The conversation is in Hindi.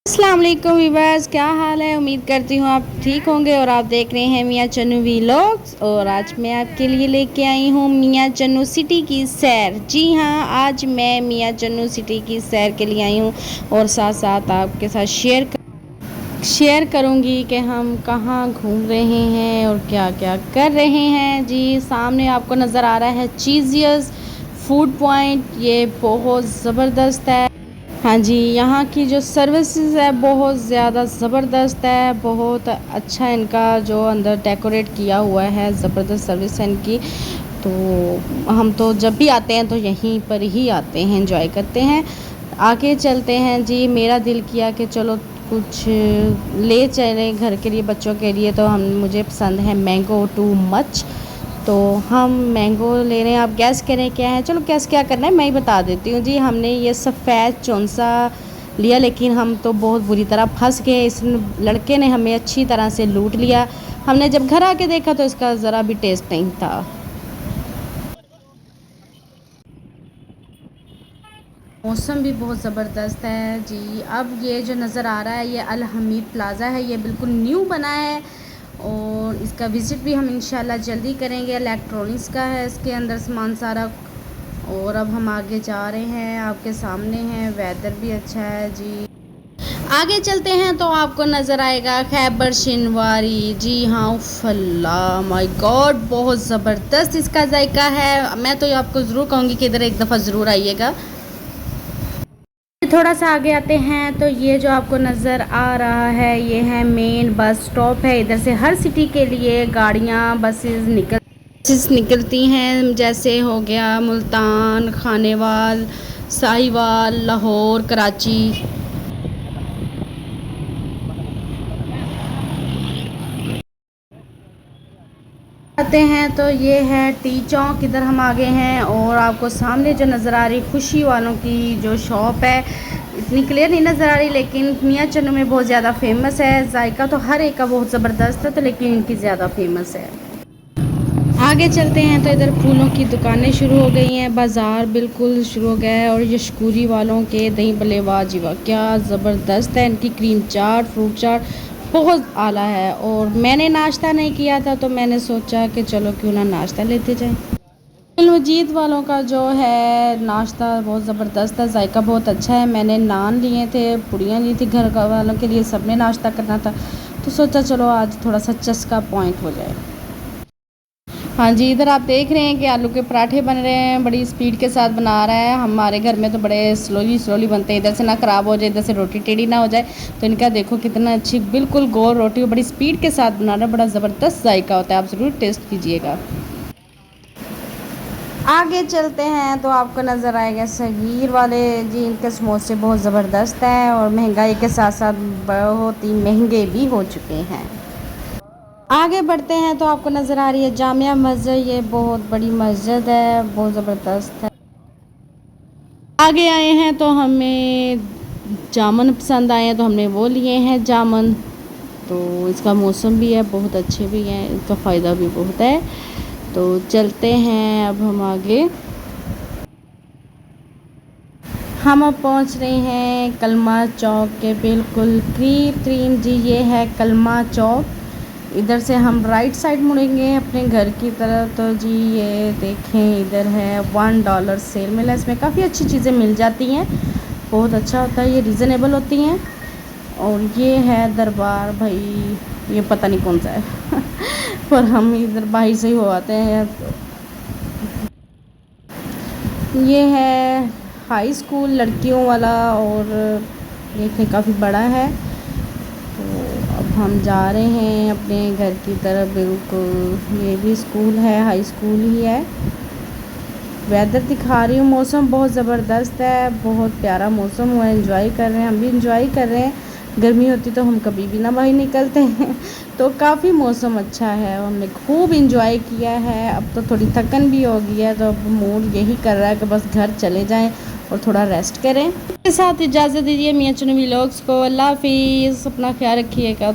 अस्सलाम वालेकुम वीवर्स, क्या हाल है। उम्मीद करती हूँ आप ठीक होंगे और आप देख रहे हैं मियाँ चन्नू व्लॉग्स। और आज मैं आपके लिए लेके आई हूँ मियाँ चन्नू सिटी की सैर। जी हाँ, आज मैं मियाँ चन्नू सिटी की सैर के लिए आई हूँ और साथ साथ आपके साथ शेयर करूँगी कि हम कहाँ घूम रहे हैं और क्या क्या कर रहे हैं। जी, सामने आपको नज़र आ रहा है चीज़ियस फूड पॉइंट। ये बहुत ज़बरदस्त है। हाँ जी, यहाँ की जो सर्विसेज है बहुत ज़्यादा ज़बरदस्त है। बहुत अच्छा इनका जो अंदर डेकोरेट किया हुआ है, ज़बरदस्त सर्विस है इनकी। तो हम तो जब भी आते हैं तो यहीं पर ही आते हैं, एंजॉय करते हैं। आगे चलते हैं जी। मेरा दिल किया कि चलो कुछ ले चलें घर के लिए, बच्चों के लिए। तो हम मुझे पसंद है मैंगो टू मच, तो हम मैंगो ले रहे हैं। आप गैस करें क्या है। चलो गैस क्या करना है मैं ही बता देती हूँ जी। हमने ये सफ़ेद चौंसा लिया, लेकिन हम तो बहुत बुरी तरह फंस गए। इस लड़के ने हमें अच्छी तरह से लूट लिया। हमने जब घर आके देखा तो इसका ज़रा भी टेस्ट नहीं था। मौसम भी बहुत ज़बरदस्त है जी। अब ये जो नज़र आ रहा है ये अल हमीद प्लाज़ा है। ये बिल्कुल न्यू बना है और इसका विज़िट भी हम इंशाल्लाह जल्दी करेंगे। इलेक्ट्रॉनिक्स का है इसके अंदर सामान सारा। और अब हम आगे जा रहे हैं, आपके सामने हैं। वेदर भी अच्छा है जी। आगे चलते हैं तो आपको नज़र आएगा खैबर शिनवारी। जी हाँ, उफ़ल्ला माय गॉड, बहुत ज़बरदस्त इसका जायका है। मैं तो आपको ज़रूर कहूँगी कि इधर एक दफ़ा ज़रूर आइएगा। थोड़ा सा आगे आते हैं तो ये जो आपको नज़र आ रहा है ये है मेन बस स्टॉप है। इधर से हर सिटी के लिए गाड़ियाँ बसेस निकलती हैं, जैसे हो गया मुल्तान, खानेवाल, साहिवाल, लाहौर, कराची। आते हैं तो ये है टी चौक। इधर हम आगे हैं और आपको सामने जो नज़र आ रही खुशी वालों की जो शॉप है, इतनी क्लियर नहीं नज़र आ रही, लेकिन मियाँ चन्नू में बहुत ज़्यादा फेमस है। जायका तो हर एक का बहुत ज़बरदस्त है, तो लेकिन इनकी ज़्यादा फेमस है। आगे चलते हैं तो इधर फूलों की दुकानें शुरू हो गई हैं, बाज़ार बिल्कुल शुरू हो गया है। और यशकूरी वालों के दही भल्ले वाजिबा क्या ज़बरदस्त है। इनकी क्रीम चाट, फ्रूट चाट बहुत आला है। और मैंने नाश्ता नहीं किया था तो मैंने सोचा कि चलो क्यों ना नाश्ता लेते जाएं। मजीद वालों का जो है नाश्ता बहुत ज़बरदस्त है, जायका बहुत अच्छा है। मैंने नान लिए थे, पूड़ियाँ ली थी, घर वालों के लिए सबने नाश्ता करना था, तो सोचा चलो आज थोड़ा सा चस्का पॉइंट हो जाए। हाँ जी, इधर आप देख रहे हैं कि आलू के पराठे बन रहे हैं, बड़ी स्पीड के साथ बना रहा है। हमारे घर में तो बड़े स्लोली बनते हैं, इधर से ना ख़राब हो जाए, इधर से रोटी टेढ़ी ना हो जाए। तो इनका देखो कितना अच्छी बिल्कुल गोल रोटी बड़ी स्पीड के साथ बना रहा है, बड़ा ज़बरदस्त जायका होता है। आप ज़रूर टेस्ट कीजिएगा। आगे चलते हैं तो आपको नज़र आएगा सगीर वाले जी। इनके समोसे बहुत ज़बरदस्त हैं और महंगाई के साथ साथ बहुत ही महंगे भी हो चुके हैं। आगे बढ़ते हैं तो आपको नज़र आ रही है जामिया मस्जिद। ये बहुत बड़ी मस्जिद है, बहुत ज़बरदस्त है। आगे आए हैं तो हमें जामुन पसंद आए हैं तो हमने वो लिए हैं जामुन। तो इसका मौसम भी है, बहुत अच्छे भी हैं, इसका फ़ायदा भी बहुत है। तो चलते हैं अब हम आगे। हम अब पहुंच रहे हैं कलमा चौक के बिल्कुल करीब जी। ये है कलमा चौक। इधर से हम राइट साइड मुड़ेंगे अपने घर की तरफ। तो जी ये देखें, इधर है $1 सेल मिला। इसमें काफ़ी अच्छी चीज़ें मिल जाती हैं, बहुत अच्छा होता है, ये रीज़नेबल होती हैं। और ये है दरबार भाई, ये पता नहीं कौन सा है पर हम इधर बाहर से ही हो आते हैं। ये है हाई स्कूल लड़कियों वाला और ये काफ़ी बड़ा है। तो अब हम जा रहे हैं अपने घर की तरफ। बिल्कुल ये भी स्कूल है, हाई स्कूल ही है। वेदर दिखा रही हूँ, मौसम बहुत ज़बरदस्त है, बहुत प्यारा मौसम हुआ है। एंजॉय कर रहे हैं, हम भी एंजॉय कर रहे हैं। गर्मी होती तो हम कभी भी ना बाहर निकलते हैं तो काफ़ी मौसम अच्छा है, हमने खूब इंजॉय किया है। अब तो थोड़ी थकन भी हो गई है, तो अब मूड यही कर रहा है कि बस घर चले जाएं और थोड़ा रेस्ट करें। इसके साथ इजाज़त दीजिए मियाँ चन्नू व्लॉग्स को। अल्लाह हाफिज़, अपना ख्याल रखिएगा।